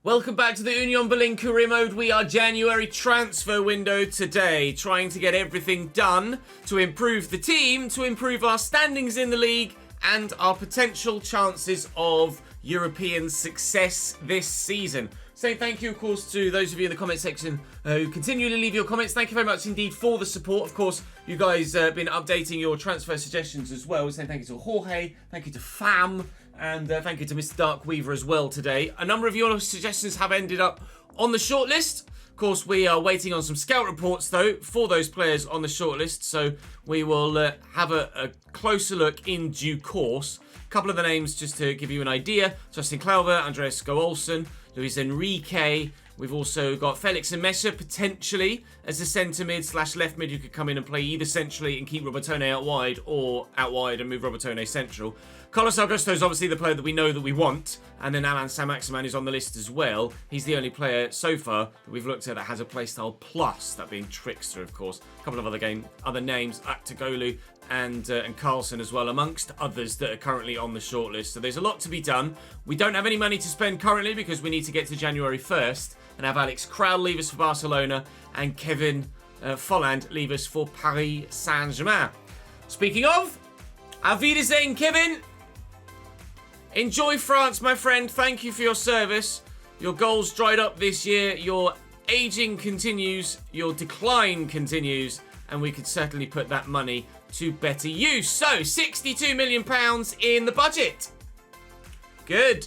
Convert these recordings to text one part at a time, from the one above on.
Welcome back to the Union Berlin Career Mode. We are January transfer window today, trying to get everything done to improve the team, to improve our standings in the league, and our potential chances of European success this season. Saying thank you, of course, to those of you in the comment section who continually leave your comments. Thank you very much indeed for the support. Of course, you guys have been updating your transfer suggestions as well. Saying thank you to Jorge, thank you to Fam, and thank you to Mr. Darkweaver as well today. A number of your suggestions have ended up on the shortlist. Of course, we are waiting on some scout reports, though, for those players on the shortlist. So we will have a closer look in due course. A couple of the names just to give you an idea. Justin Klauber, Andreas Go-Olsen, Luis Enrique. We've also got Felix and Messer potentially as a centre mid / left mid who could come in and play either centrally and keep Robertone out wide, or out wide and move Robertone central. Carlos Augusto is obviously the player that we know that we want, and then Alan Saint-Maximin is on the list as well. He's the only player so far that we've looked at that has a playstyle plus, that being Trickster, of course. A couple of other names, Aktagolu and Carlson as well, amongst others that are currently on the shortlist. So there's a lot to be done. We don't have any money to spend currently because we need to get to January 1st and have Alex Král leave us for Barcelona and Kevin Folland leave us for Paris Saint-Germain. Speaking of, auf Wiedersehen, Kevin. Enjoy France, my friend. Thank you for your service. Your goals dried up this year. Your aging continues. Your decline continues. And we could certainly put that money to better use. So, £62 million in the budget. Good.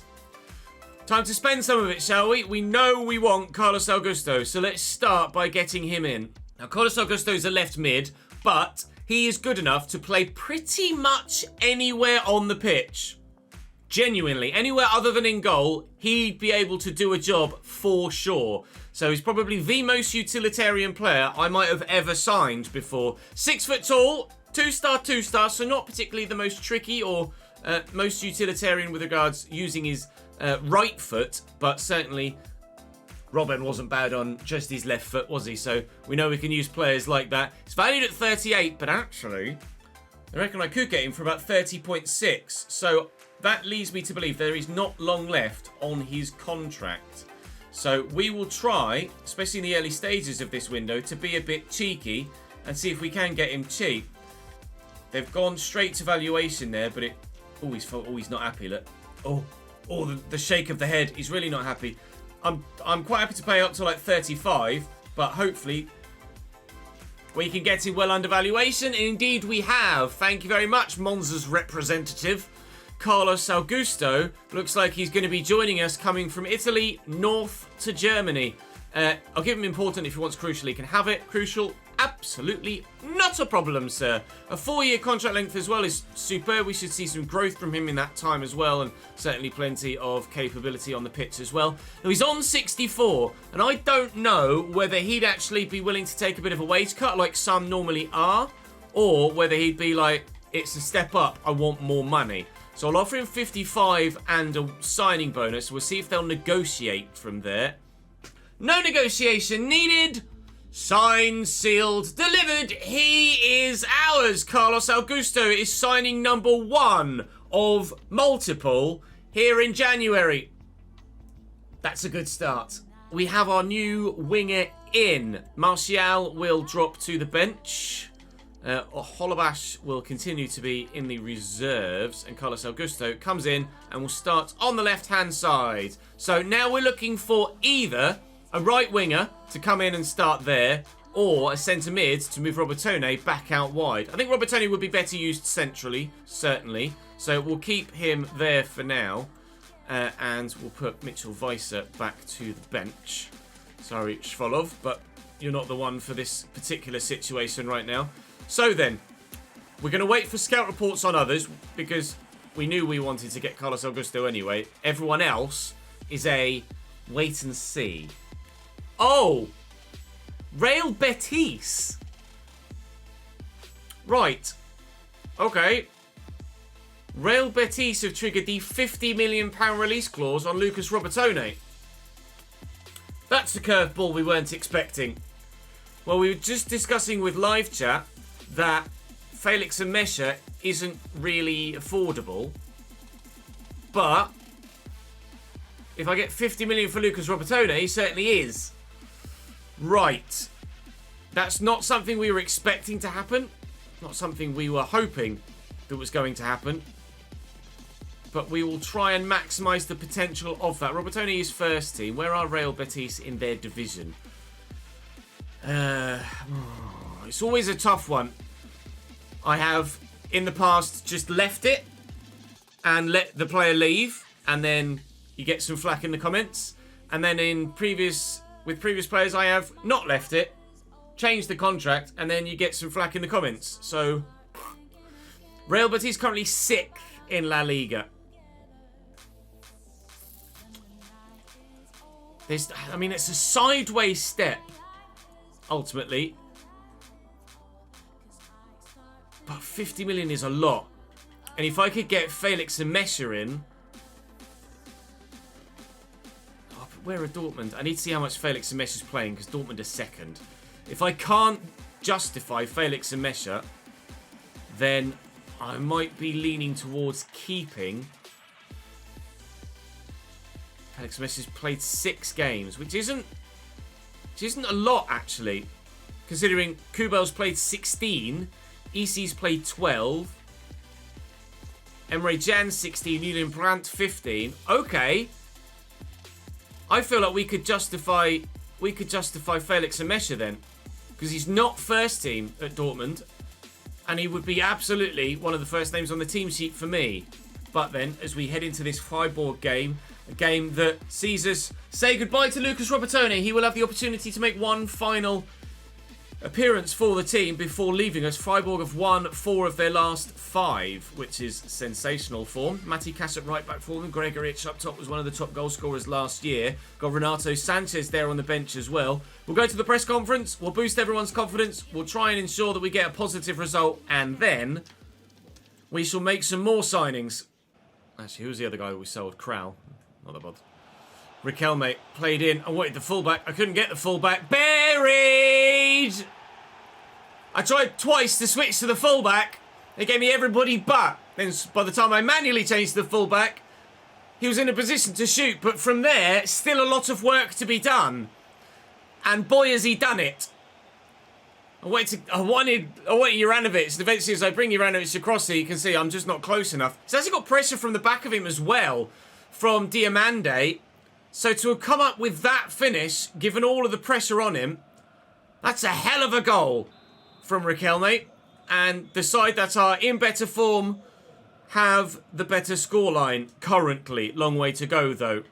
Time to spend some of it, shall we? We know we want Carlos Augusto. So let's start by getting him in. Now, Carlos Augusto is a left mid, but he is good enough to play pretty much anywhere on the pitch. Genuinely, anywhere other than in goal, he'd be able to do a job for sure. So he's probably the most utilitarian player I might have ever signed before. 6 foot tall, 2-star, so not particularly the most tricky or most utilitarian with regards using his right foot, but certainly Robin wasn't bad on just his left foot, was he? So we know we can use players like that. It's valued at 38, but actually, I reckon I could get him for about 30.6. So that leads me to believe there is not long left on his contract. So we will try, especially in the early stages of this window, to be a bit cheeky and see if we can get him cheap. They've gone straight to valuation there, but he's not happy. Look. The shake of the head. He's really not happy. I'm quite happy to pay up to like 35, but hopefully we can get him well under valuation. And indeed we have. Thank you very much, Monza's representative. Carlos Augusto looks like he's going to be joining us coming from Italy north to Germany. I'll give him important if he wants crucial. He can have it. Crucial, absolutely not a problem, sir. A 4-year contract length as well is superb. We should see some growth from him in that time as well, and certainly plenty of capability on the pitch as well. Now, he's on 64, and I don't know whether he'd actually be willing to take a bit of a wage cut like some normally are, or whether he'd be like, it's a step up, I want more money. So I'll offer him 55 and a signing bonus. We'll see if they'll negotiate from there. No negotiation needed. Signed, sealed, delivered. He is ours. Carlos Augusto is signing number 1 of multiple here in January. That's a good start. We have our new winger in. Martial will drop to the bench. Holobash will continue to be in the reserves, and Carlos Augusto comes in and will start on the left-hand side. So now we're looking for either a right winger to come in and start there, or a centre mid to move Robertone back out wide. I think Robertone would be better used centrally, certainly. So we'll keep him there for now, and we'll put Mitchell Weiser back to the bench. Sorry, Shvolov, but you're not the one for this particular situation right now. So then, we're going to wait for scout reports on others, because we knew we wanted to get Carlos Augusto anyway. Everyone else is a wait and see. Oh! Real Betis. Right. Okay. Real Betis have triggered the £50 million release clause on Lucas Robertone. That's a curveball we weren't expecting. Well, we were just discussing with live chat that Felix and Messer isn't really affordable, but If I get 50 million for Lucas Robertone, he certainly is. Right. That's not something we were expecting to happen. Not something we were hoping that was going to happen. But we will try and maximise the potential of that. Robertone is first team. Where are Real Betis in their division? It's always a tough one. I have, in the past, just left it and let the player leave, and then you get some flack in the comments. And then with previous players, I have not left it, changed the contract, and then you get some flack in the comments. So, Real Betis currently 6th in La Liga. It's a sideways step, ultimately. But 50 million is a lot. And if I could get Felix and Mesha in... Oh, but where are Dortmund? I need to see how much Felix and Mesha is playing, because Dortmund are second. If I can't justify Felix and Mesha, then I might be leaning towards keeping... Felix and Mesha's played 6 games, which isn't a lot, actually. Considering Kubel's played 16... EC's played 12. Emre Can 16. Julian Brandt 15. Okay. I feel like we could justify Felix and Mesha then. Because he's not first team at Dortmund. And he would be absolutely one of the first names on the team sheet for me. But then, as we head into this Freiburg game, a game that sees us say goodbye to Lucas Robertone. He will have the opportunity to make one final appearance for the team before leaving us. Freiburg have won 4 of their last 5, which is sensational form. Mati Cash at right back for them. Gregoric up top was one of the top goal scorers last year. Got Renato Sanchez there on the bench as well. We'll go to the press conference. We'll boost everyone's confidence. We'll try and ensure that we get a positive result. And then we shall make some more signings. Actually, who's the other guy that we sold? Krau. Not that bothered. Riquelme played in. I wanted the fullback. I couldn't get the fullback. Buried! I tried twice to switch to the fullback. They gave me everybody but. Then by the time I manually changed to the fullback, he was in a position to shoot. But from there, still a lot of work to be done. And boy, has he done it. I wanted Juranovic. And eventually, as I bring Juranovic across here, you can see I'm just not close enough. He's actually got pressure from the back of him as well, from Diamande. So to have come up with that finish, given all of the pressure on him, that's a hell of a goal from Riquelme. And the side that are in better form have the better scoreline currently. Long way to go, though.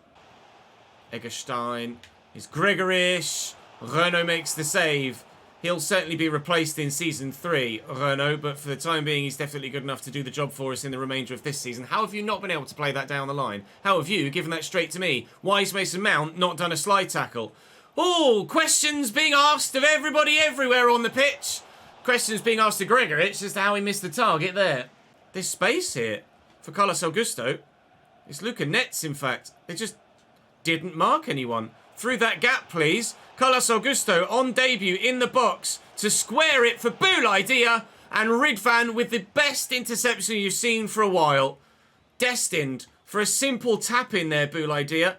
Eggestein is Gregorish. Renault makes the save. He'll certainly be replaced in Season 3, Renault, but for the time being, he's definitely good enough to do the job for us in the remainder of this season. How have you not been able to play that down the line? How have you given that straight to me? Why has Mason Mount not done a slide tackle? Oh, questions being asked of everybody everywhere on the pitch. Questions being asked to Gregoric as to how he missed the target there. There's space here for Carlos Augusto. It's Luca Netz, in fact. They just didn't mark anyone. Through that gap, please. Carlos Augusto on debut in the box to square it for Boulaïdia, and Ridvan with the best interception you've seen for a while. Destined for a simple tap-in there, Boulaïdia.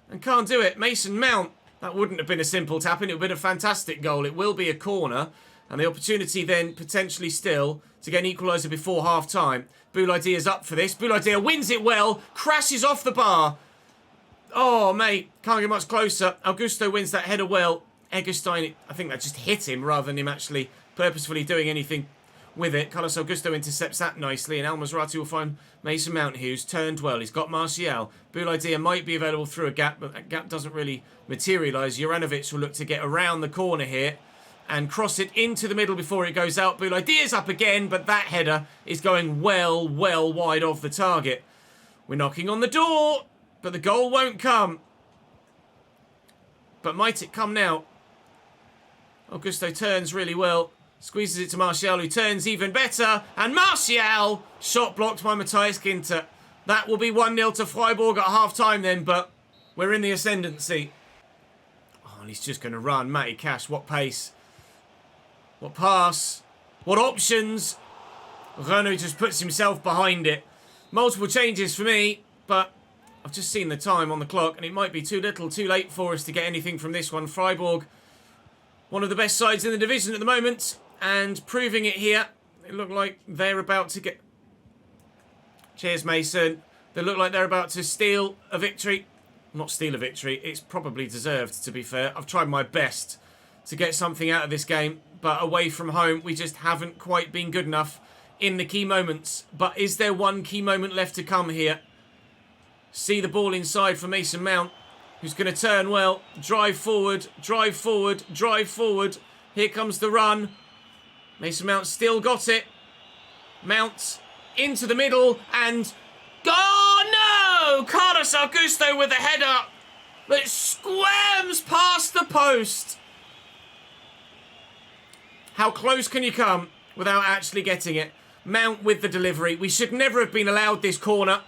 And can't do it. Mason Mount. That wouldn't have been a simple tap-in. It would have been a fantastic goal. It will be a corner. And the opportunity then potentially still to get an equaliser before half-time. Boulaïdia's up for this. Boulaïdia wins it well. Crashes off the bar. Oh, mate, can't get much closer. Augusto wins that header well. Eggestein, I think that just hit him rather than him actually purposefully doing anything with it. Carlos Augusto intercepts that nicely, and Al Maserati will find Mason Mount, who's turned well. He's got Martial. Boulaïdia might be available through a gap, but that gap doesn't really materialise. Juranovic will look to get around the corner here and cross it into the middle before it goes out. Boulaïdia's up again, but that header is going well wide of the target. We're knocking on the door. But the goal won't come. But might it come now? Augusto turns really well. Squeezes it to Martial, who turns even better. And Martial! Shot blocked by Matthias Ginter. That will be 1-0 to Freiburg at half-time then, but we're in the ascendancy. Oh, and he's just going to run. Matty Cash, what pace. What pass. What options. Renault just puts himself behind it. Multiple changes for me, but I've just seen the time on the clock, and it might be too little, too late for us to get anything from this one. Freiburg, one of the best sides in the division at the moment, and proving it here. It looked like they're about to get... Cheers, Mason. They look like they're about to steal a victory. Not steal a victory. It's probably deserved, to be fair. I've tried my best to get something out of this game, but away from home, we just haven't quite been good enough in the key moments. But is there one key moment left to come here? See the ball inside for Mason Mount, who's going to turn well. Drive forward, drive forward, drive forward. Here comes the run. Mason Mount still got it. Mount into the middle and... Oh no! Carlos Augusto with a header that squirms past the post. How close can you come without actually getting it? Mount with the delivery. We should never have been allowed this corner.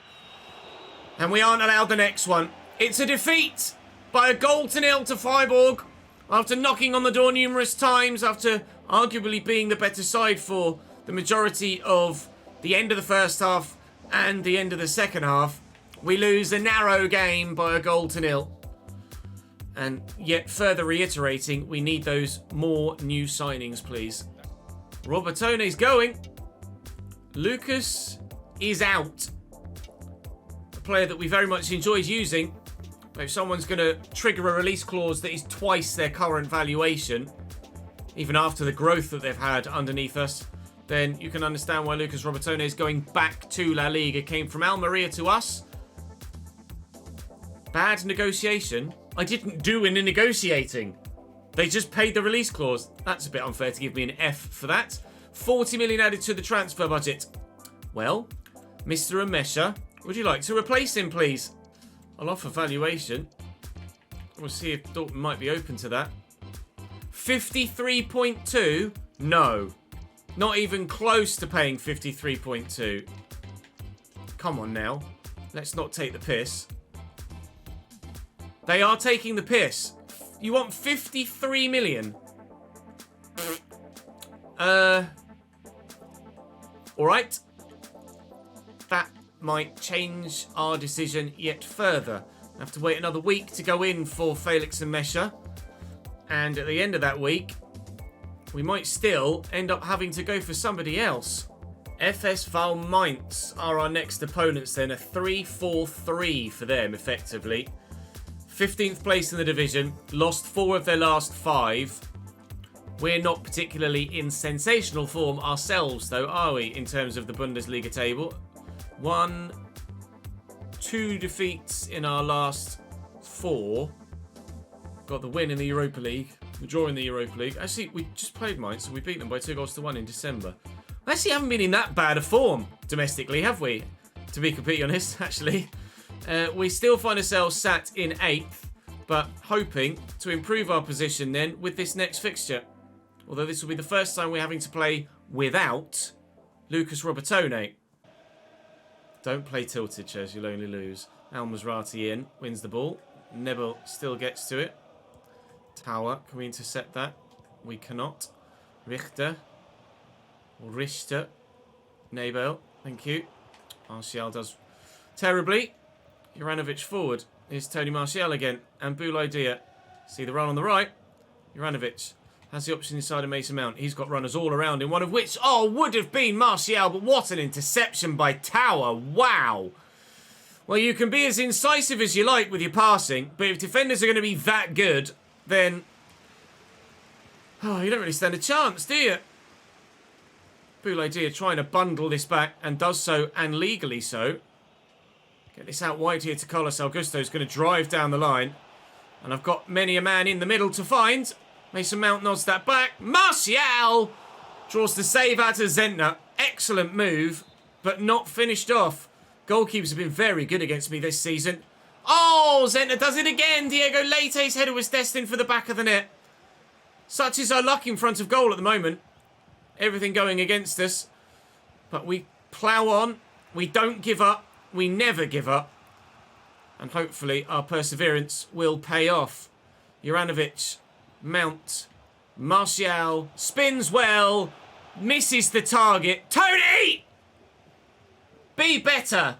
And we aren't allowed the next one. It's a defeat by a goal to nil to Freiburg. After knocking on the door numerous times, after arguably being the better side for the majority of the end of the first half and the end of the second half, we lose a narrow game by a goal to nil. And yet further reiterating, we need those more new signings, please. Robertone's going. Lucas is out. A player that we very much enjoyed using. But if someone's going to trigger a release clause that is twice their current valuation, even after the growth that they've had underneath us, then you can understand why Lucas Robertone is going back to La Liga. Came from Almeria to us. Bad negotiation. I didn't do any negotiating. They just paid the release clause. That's a bit unfair to give me an F for that. 40 million added to the transfer budget. Well, Mr. Amesha, would you like to replace him, please? I'll offer valuation. We'll see if Dortmund might be open to that. 53.2? No. Not even close to paying 53.2. Come on now. Let's not take the piss. They are taking the piss. You want 53 million? Alright. That might change our decision yet further. I have to wait another week to go in for Felix and Mesha. And at the end of that week, we might still end up having to go for somebody else. FSV Mainz are our next opponents then. A 3-4-3 for them, effectively. 15th place in the division. Lost 4 of their last 5. We're not particularly in sensational form ourselves, though, are we, in terms of the Bundesliga table? 2 defeats in our last 4. Got the win in the Europa League. The draw in the Europa League. Actually, we just played Mainz, so we beat them by 2-1 in December. We actually haven't been in that bad a form domestically, have we? To be completely honest, actually. We still find ourselves sat in 8th, but hoping to improve our position then with this next fixture. Although this will be the first time we're having to play without Lucas Robertone. Don't play tilted, Ches, you'll only lose. Al-Mazrati in, wins the ball. Nebel still gets to it. Tower, can we intercept that? We cannot. Richter. Nebel, thank you. Martial does terribly. Juranovic forward. Here's Tony Martial again. And Boulaye. See the run on the right. Juranovic has the option inside of Mason Mount. He's got runners all around him. One of which, would have been Martial. But what an interception by Tower. Wow. Well, you can be as incisive as you like with your passing. But if defenders are going to be that good, then... you don't really stand a chance, do you? Boulaye trying to bundle this back and does so, and legally so. Get this out wide here to Carlos Augusto, who's going to drive down the line. And I've got many a man in the middle to find. Mason Mount nods that back. Martial draws the save out of Zentner. Excellent move, but not finished off. Goalkeepers have been very good against me this season. Oh, Zentner does it again. Diego Leite's header was destined for the back of the net. Such is our luck in front of goal at the moment. Everything going against us. But we plough on. We don't give up. We never give up. And hopefully our perseverance will pay off. Juranovic, Mount, Martial, spins well, misses the target. Tony! Be better.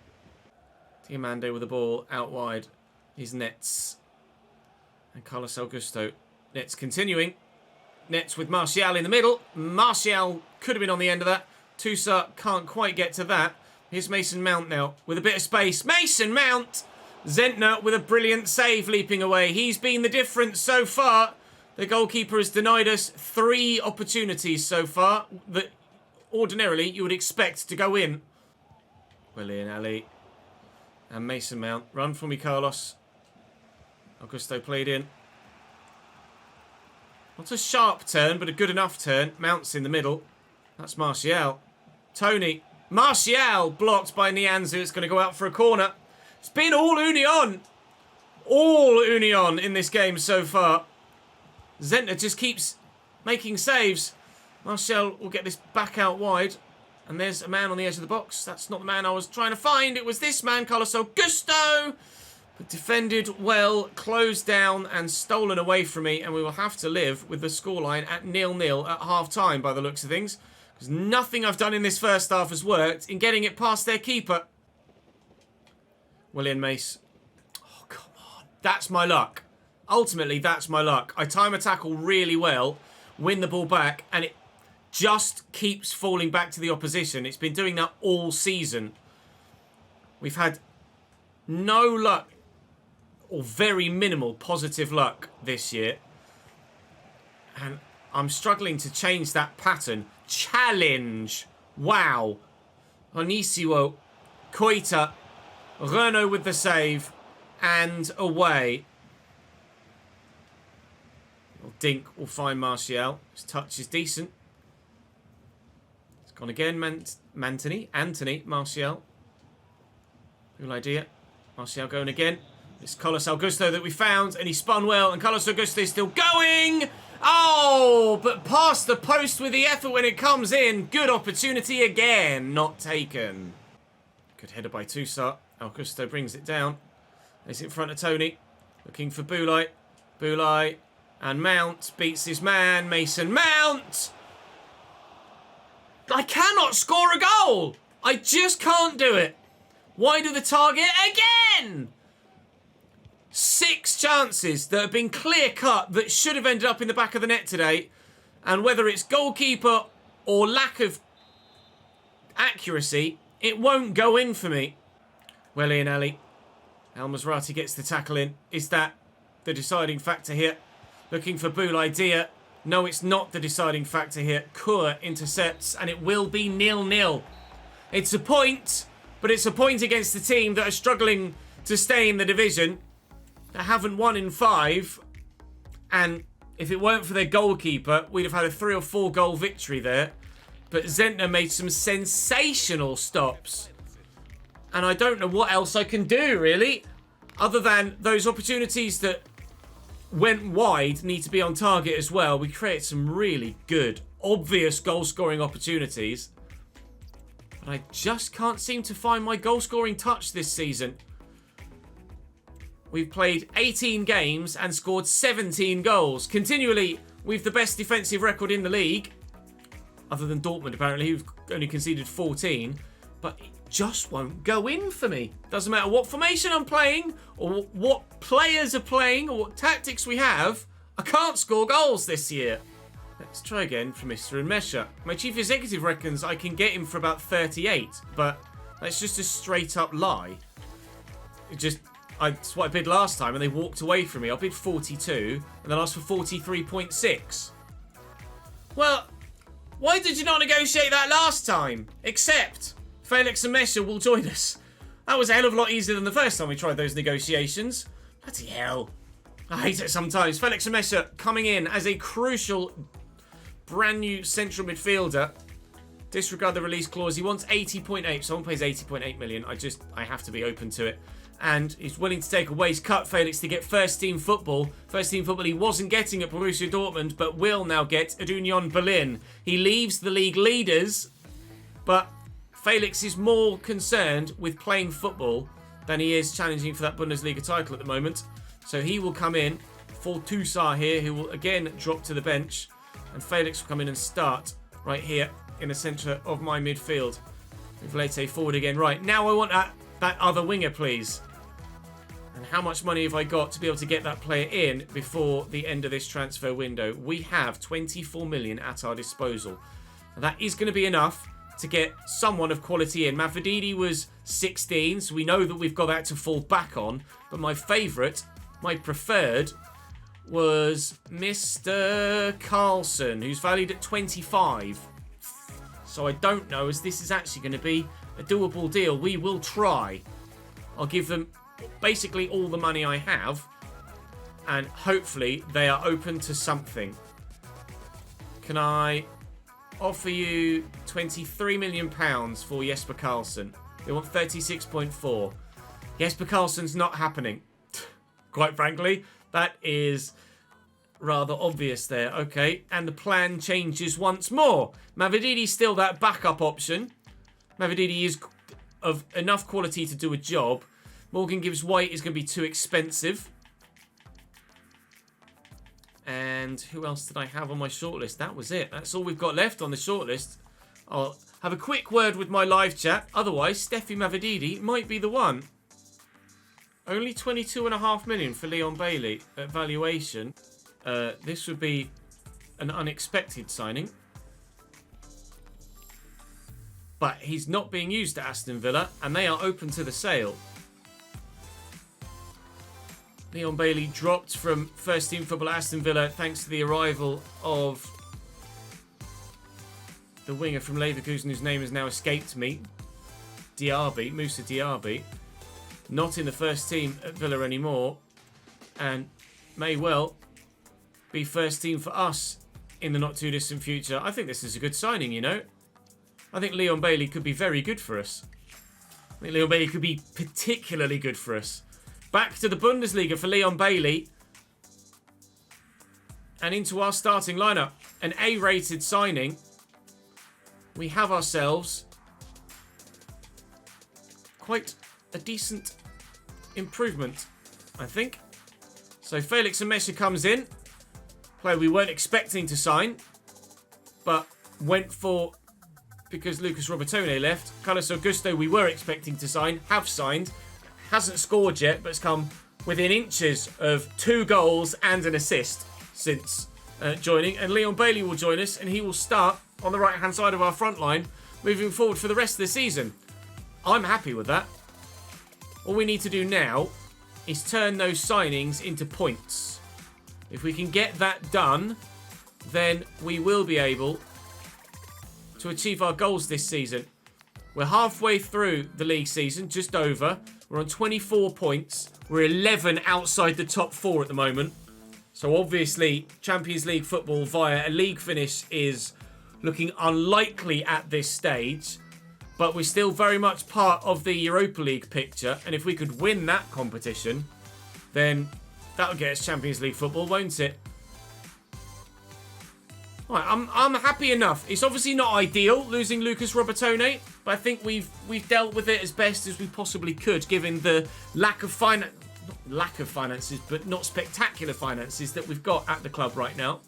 Diamande with the ball out wide. His Nets. And Carlos Augusto. Nets continuing. Nets with Martial in the middle. Martial could have been on the end of that. Toussaint can't quite get to that. Here's Mason Mount now with a bit of space. Mason Mount! Zentner with a brilliant save leaping away. He's been the difference so far. The goalkeeper has denied us 3 opportunities so far that ordinarily you would expect to go in. Willian Ali. And Mason Mount. Run for me, Carlos. Augusto played in. Not a sharp turn, but a good enough turn. Mount's in the middle. That's Martial. Tony. Martial blocked by Nianzou. It's going to go out for a corner. It's been all Union. All Union in this game so far. Zentner just keeps making saves. Martial will get this back out wide. And there's a man on the edge of the box. That's not the man I was trying to find. It was this man, Carlos Augusto. But defended well, closed down and stolen away from me. And we will have to live with the scoreline at 0-0 at half-time by the looks of things. Because nothing I've done in this first half has worked in getting it past their keeper. Willian Mace. Oh, come on. That's my luck. Ultimately, that's my luck. I time a tackle really well, win the ball back, and it just keeps falling back to the opposition. It's been doing that all season. We've had no luck, or very minimal positive luck this year. And I'm struggling to change that pattern. Challenge. Wow. Onisiwo. Koita. Renault with the save. And away. Dink will find Martial. His touch is decent. It's gone again. Anthony. Martial. Good idea. Martial going again. It's Carlos Augusto that we found. And he spun well. And Carlos Augusto is still going. Oh, but past the post with the effort when it comes in. Good opportunity again. Not taken. Good header by Toussaint. Augusto brings it down. It's in front of Tony. Looking for Boulay. Boulay. And Mount beats his man. Mason Mount. I cannot score a goal. I just can't do it. Wide of the target again. 6 chances that have been clear cut that should have ended up in the back of the net today. And whether it's goalkeeper or lack of accuracy, it won't go in for me. Willian Ali. El Masrati gets the tackle in. Is that the deciding factor here? Looking for Boulay Dia. No, it's not the deciding factor here. Kur intercepts, and it will be 0-0. It's a point, but it's a point against the team that are struggling to stay in the division. They haven't won in 5. And if it weren't for their goalkeeper, we'd have had a 3 or 4 goal victory there. But Zentner made some sensational stops. And I don't know what else I can do, really. Other than those opportunities that went wide need to be on target as well. We created some really good, obvious goal-scoring opportunities. But I just can't seem to find my goal-scoring touch this season. We've played 18 games and scored 17 goals. Continually, we've the best defensive record in the league. Other than Dortmund, apparently, who've only conceded 14. But it just won't go in for me. Doesn't matter what formation I'm playing, or what players are playing, or what tactics we have. I can't score goals this year. Let's try again for Mr. Enmesha. My chief executive reckons I can get him for about 38. But that's just a straight up lie. That's what I bid last time, and they walked away from me. I bid 42, and then asked for 43.6. Well, why did you not negotiate that last time? Except Felix and Mesha will join us. That was a hell of a lot easier than the first time we tried those negotiations. Bloody hell. I hate it sometimes. Felix and Mesha coming in as a crucial brand new central midfielder. Disregard the release clause. He wants 80.8. Someone pays 80.8 million. I have to be open to it. And he's willing to take a wage cut, Felix, to get first team football. First team football he wasn't getting at Borussia Dortmund, but will now get at Union Berlin. He leaves the league leaders, but Felix is more concerned with playing football than he is challenging for that Bundesliga title at the moment. So he will come in for Toussaint here, who will again drop to the bench. And Felix will come in and start right here in the centre of my midfield. With Lete forward again. Right, now I want that other winger, please. And how much money have I got to be able to get that player in before the end of this transfer window? We have 24 million at our disposal. And that is going to be enough to get someone of quality in. Mavrididi was 16, so we know that we've got that to fall back on. But my favourite, my preferred, was Mr. Carlson, who's valued at 25. So I don't know, as this is actually going to be a doable deal. We will try. I'll give them basically all the money I have, and hopefully they are open to something. Can I offer you £23 million for Jesper Karlsson? They want 36.4. Jesper Karlsson's not happening. Quite frankly, that is rather obvious there. Okay, and the plan changes once more. Mavrididi's still that backup option. Mavrididi is of enough quality to do a job. Morgan Gibbs White is going to be too expensive. And who else did I have on my shortlist? That was it. That's all we've got left on the shortlist. I'll have a quick word with my live chat. Otherwise, Steffi Mavrididi might be the one. Only 22.5 million for Leon Bailey at valuation. This would be an unexpected signing. But he's not being used at Aston Villa, and they are open to the sale. Leon Bailey dropped from first team football at Aston Villa thanks to the arrival of the winger from Leverkusen, whose name has now escaped me. Diaby, Moussa Diaby. Not in the first team at Villa anymore, and may well be first team for us in the not too distant future. I think this is a good signing, you know. I think Leon Bailey could be very good for us. I think Leon Bailey could be particularly good for us. Back to the Bundesliga for Leon Bailey. And into our starting lineup. An A-rated signing. We have ourselves quite a decent improvement, I think. So Felix Amesha comes in. Player we weren't expecting to sign, but went for because Lucas Robertone left. Carlos Augusto we were expecting to sign, have signed. Hasn't scored yet, but has come within inches of 2 goals and an assist since joining. And Leon Bailey will join us, and he will start on the right-hand side of our front line moving forward for the rest of the season. I'm happy with that. All we need to do now is turn those signings into points. If we can get that done, then we will be able to achieve our goals this season. We're halfway through the league season, just over. We're on 24 points. We're 11 outside the top 4 at the moment. So obviously, Champions League football via a league finish is looking unlikely at this stage. But we're still very much part of the Europa League picture. And if we could win that competition, then that'll get us Champions League football, won't it? Right, I'm happy enough. It's obviously not ideal losing Lucas Robertone, but I think we've dealt with it as best as we possibly could, given the lack of finances, but not spectacular finances that we've got at the club right now.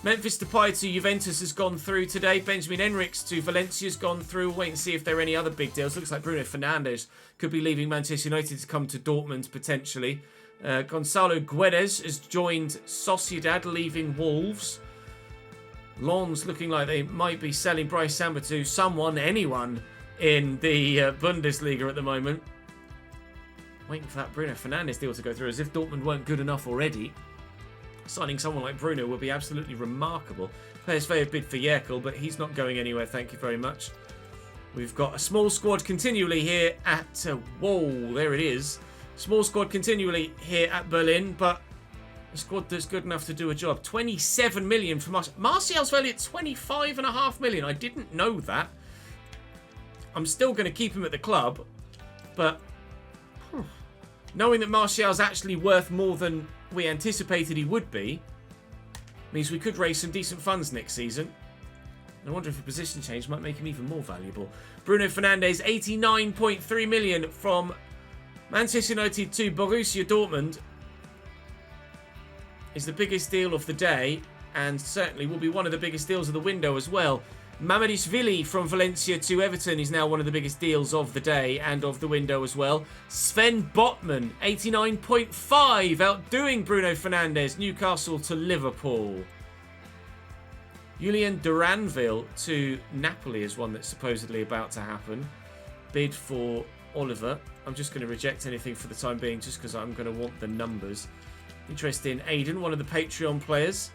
Memphis Depay to Juventus has gone through today. Benjamin Henrichs to Valencia has gone through. We'll wait and see if there are any other big deals. Looks like Bruno Fernandes could be leaving Manchester United to come to Dortmund potentially. Gonzalo Guedes has joined Sociedad, leaving Wolves. Lens looking like they might be selling Bryce Samba to someone, anyone in the Bundesliga at the moment. Waiting for that Bruno Fernandes deal to go through, as if Dortmund weren't good enough already. Signing someone like Bruno would be absolutely remarkable. PSV have bid for Yerkel, but he's not going anywhere, thank you very much. We've got a small squad continually here at... whoa, there it is. Small squad continually here at Berlin, but a squad that's good enough to do a job. 27 million for Martial. Martial's value at 25.5 million. I didn't know that. I'm still going to keep him at the club, but knowing that Martial's actually worth more than we anticipated he would be means we could raise some decent funds next season. I wonder if a position change might make him even more valuable. Bruno Fernandes, 89.3 million from Manchester United to Borussia Dortmund is the biggest deal of the day, and certainly will be one of the biggest deals of the window as well. Mamardishvili from Valencia to Everton is now one of the biggest deals of the day and of the window as well. Sven Botman, 89.5, outdoing Bruno Fernandes, Newcastle to Liverpool. Julian Duranville to Napoli is one that's supposedly about to happen. Bid for Oliver. I'm just going to reject anything for the time being just because I'm going to want the numbers. Interest in Aiden, one of the Patreon players.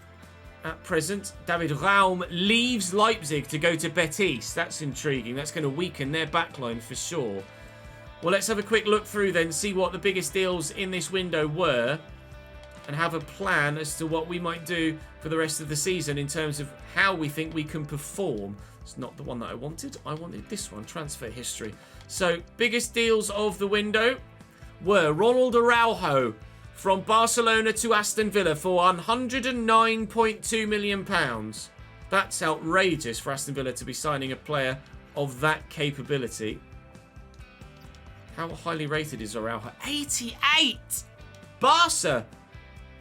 At present, David Raum leaves Leipzig to go to Betis. That's intriguing. That's going to weaken their backline for sure. Well, let's have a quick look through then, see what the biggest deals in this window were, and have a plan as to what we might do for the rest of the season in terms of how we think we can perform. It's not the one that I wanted. I wanted this one, transfer history. So, biggest deals of the window were Ronald Araujo from Barcelona to Aston Villa for £109.2 million. That's outrageous for Aston Villa to be signing a player of that capability. How highly rated is Araujo? 88! Barca!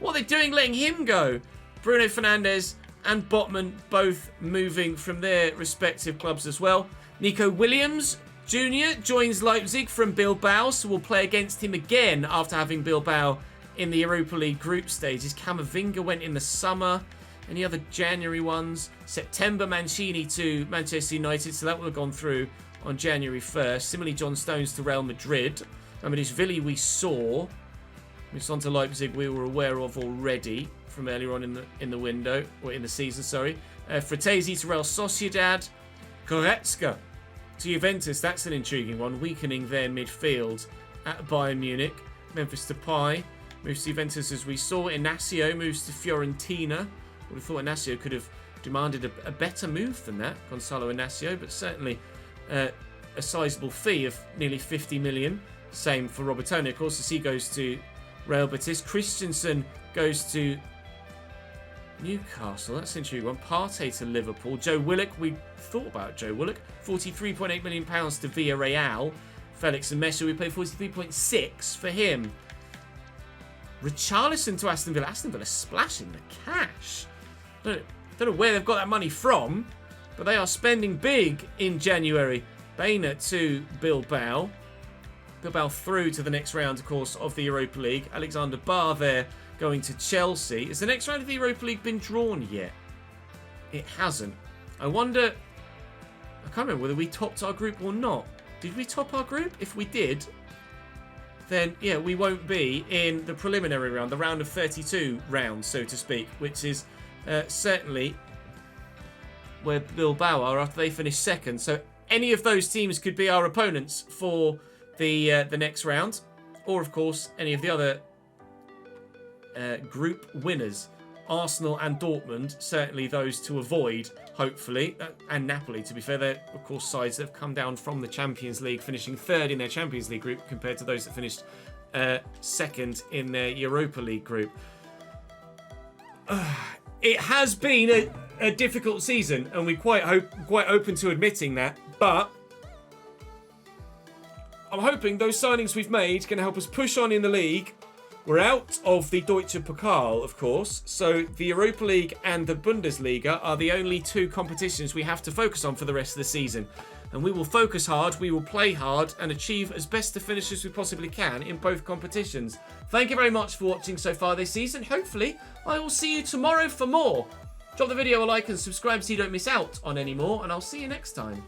What are they doing letting him go? Bruno Fernandes and Botman both moving from their respective clubs as well. Nico Williams Jr. joins Leipzig from Bilbao, so we'll play against him again after having Bilbao in the Europa League group stages. Camavinga went in the summer. Any other January ones? September, Mancini to Manchester United, so that will have gone through on January 1st. Similarly, John Stones to Real Madrid. Mamardishvili we saw. Moves on to Leipzig, we were aware of already from earlier on in the window, or in the season, sorry. Fratesi to Real Sociedad. Goretzka to Juventus, that's an intriguing one, weakening their midfield at Bayern Munich. Memphis Depay moves to Juventus as we saw. Inacio moves to Fiorentina. Would have thought Inacio could have demanded a better move than that, Gonzalo Inacio, but certainly a sizable fee of nearly 50 million. Same for Robertone, of course, as he goes to Real Betis. Christensen goes to Newcastle. That's an intriguing one. Partey to Liverpool. Joe Willock, we thought about Joe Willock. £43.8 million to Villarreal. Felix and Messi, we paid 43.6 for him. Richarlison to Aston Villa. Aston Villa splashing the cash. Don't know where they've got that money from, but they are spending big in January. Baena to Bilbao. Bilbao through to the next round, of course, of the Europa League. Alexander Barr there going to Chelsea. Has the next round of the Europa League been drawn yet? It hasn't. I wonder... I can't remember whether we topped our group or not. Did we top our group? If we did, then, yeah, we won't be in the preliminary round, the round of 32 rounds, so to speak, which is certainly where Bilbao are after they finish second. So any of those teams could be our opponents for the next round, or, of course, any of the other group winners. Arsenal and Dortmund, certainly those to avoid, hopefully, and Napoli, to be fair. They're, of course, sides that have come down from the Champions League, finishing third in their Champions League group compared to those that finished second in their Europa League group. It has been a difficult season, and we're quite open to admitting that, but I'm hoping those signings we've made can help us push on in the league. We're out of the Deutsche Pokal, of course, so the Europa League and the Bundesliga are the only two competitions we have to focus on for the rest of the season. And we will focus hard, we will play hard, and achieve as best a finish as we possibly can in both competitions. Thank you very much for watching so far this season. Hopefully, I will see you tomorrow for more. Drop the video a like and subscribe so you don't miss out on any more, and I'll see you next time.